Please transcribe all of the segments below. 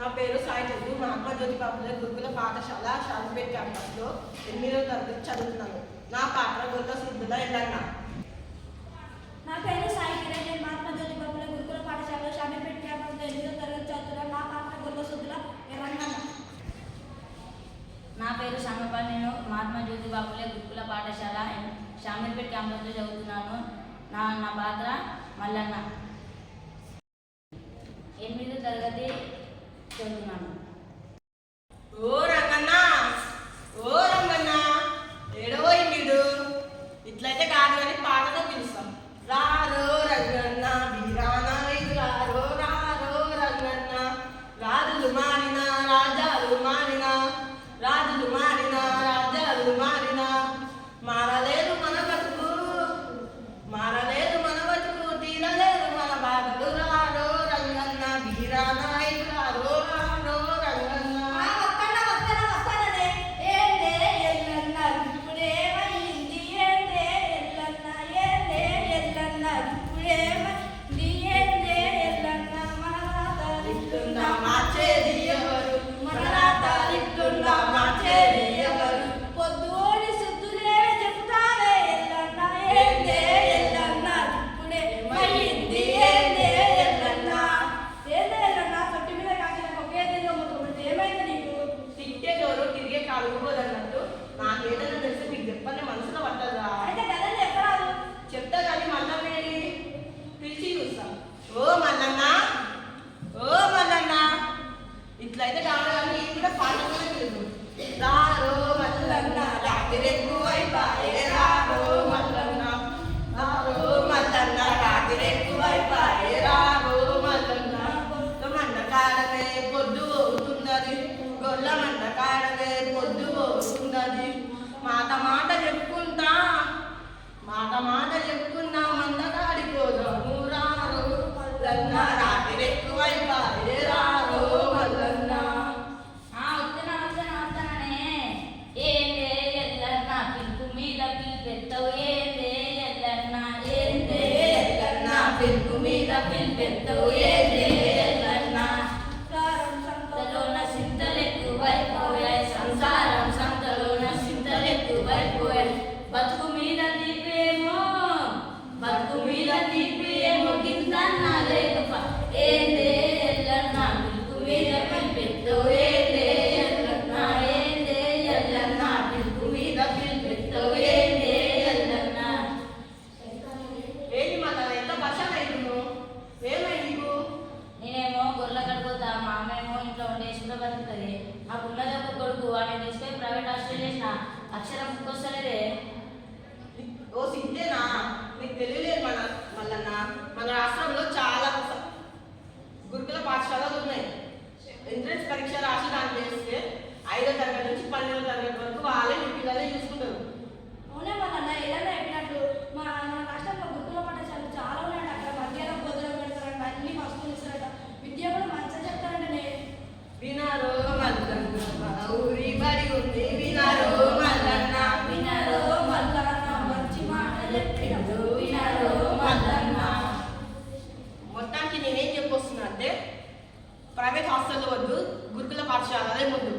నా పేరు సాయి చంద్రు. మహాత్మా జ్యోతి బాపులే గురుకుల పాఠశాల శాంతిపేట క్యాంపస్లో 8వ తరగతి చదువుతున్నాను. నా పాత్ర గొల్ల సిద్ధుల ఎల్లన్న. నా పేరు సాయి కిరణ్. నేను మహాత్మా జ్యోతి బాపులే గురుకుల పాఠశాల శాంతిపేట క్యాంపస్లో 8వ తరగతి చదువుతున్నాను. నా పాత్ర గొల్ల సిద్ధుల ఎల్లన్న. నా పేరు శ్యామపాల్. నేను మహాత్మా జ్యోతి బాపులే గురుకుల పాఠశాల శామీర్పేట క్యాంపస్లో చదువుతున్నాను. నా పాత్ర మల్లన్న. 8వ తరగతి చదువుతున్నాను. ఓ రంగన్న, ఓ రంగన్న, ఏడవోయిండు. ఇట్లయితే కాదు కానీ పాటతో పిలుస్తాం. రారో రంగన్న వీరాన రారో రారో రంగన్న. రాజులు మారిన రాజాలు మారిన, రాజులు మారిన రాజాలు మారిన, మారలేదు మన బతుకు, మారలేదు మన బతుకు, తీరలేదు మన బాధలు. రారో రంగన్న వీరాన రారో రారో రంగన్న. అడుగుకోదన్నట్టు నాకేదైనా తెలిసి మీకు చెప్పండి, మనసులో పట్టదా? చెప్తా కానీ మల్లన్నేది పిలిచి చూస్తాం. ఓ మల్లన్న, ఓ మల్లన్న, ఇట్లయితే కాదు కానీ ఇది కూడా పాట కూడా పిలుపు. రారో మల్లన్న రాత్రి ఎక్కువైపాయే, రారో మల్లన్న, రారో మల్లన్న రాత్రి ఎక్కువైపాయే, రారో మల్లన్న. మండ కాడమే పొద్దు అవుతున్నది, గొల్ల మండ కాడమే పొద్దు అవుతున్నది. మాట మాట చెప్పుకుంటా, మాట మాట చెప్పుకున్నా మందకాడిపోదాము. రారో మల్లన్న రాత్రి ఎక్కువైపాయే, రారో మల్లన్న. వస్తాననే ఏందే ఎల్లన్న, పిలుపు మీద పిలిపెత్తవు ఏందే ఎల్లన్న, ఏందే ఎల్లన్న, పిలుపు మీద పిలిపెత్తవు ఏందే ఎల్లన్న. సంతలోన సింతలెక్కువైపోయాయి, సంసారం సంతలోన సింతలెక్కువైపోయాయి. బతుకు మీద దీపేమో, బతుకు మీద దీపేమో కిందన్న లేకప. ఏందే ఎల్లన్న, పిలుపు మీద పిలిపెత్తవు ఏందే ఎల్లన్న, ఏందే ఎల్లన్న, పిలుపు మీద పిలిపెత్తవు ఏందే ఎల్లన్న. ఏంటి మళ్ళా ఎంత పర్షాలు అవుతున్నావు? ఏమైంది నీకు? నేనేమో గొర్రెల కడిపోతా, మా అమ్మేమో ఇంట్లో ఉండే సుఖ బతుకుతుంది. నాకు ఉన్నది ఒక కొడుకు, వాడిని తీసుకొని ప్రైవేట్ హాస్టల్ చేసిన. అక్షరం వస్తలేదే. ఓ సిద్ధేనా, నీకు తెలియలేదు మల్లన్న, మన రాష్ట్రంలో చాలా గురుకుల పాఠశాలలు ఉన్నాయి. ఎంట్రన్స్ పరీక్ష రాసి దాన్ని చేస్తే 5వ తరగతి నుంచి 12వ తరగతి వరకు వాళ్ళే మీ పిల్లలే చూసుకుంటారు. అవునే మల్లన్న, ఏదన్నా చెప్పినట్టు మన రాష్ట్రంలో గురుకుల పాఠశాలలు చాలా ఉన్నాయంట. అక్కడ మధ్యాహ్నం భోజనం పెడతారంట, అన్ని వస్తువులు ఇస్తారంట, విద్య కూడా మంచిగా చెప్తారంటనే. వినారో మల్లన్న మన ఊరి బడి ఉంది, వినారో మల్లన్న, వినరో మల్లన్న మంచి మాట చెప్పినప్పుడు వినరో మల్లన్న. మొత్తానికి నేనేం చెప్పొస్తున్నా అంటే, ప్రైవేట్ హాస్టల్లో వద్దు, గురుకుల పాఠశాలలే ముందు.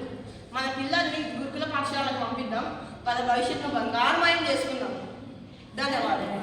మన పిల్లల్ని గురుకుల పాఠశాలకు పంపిద్దాం, వాళ్ళ భవిష్యత్తును బంగారమయం చేసుకుందాం. ధన్యవాదాలు.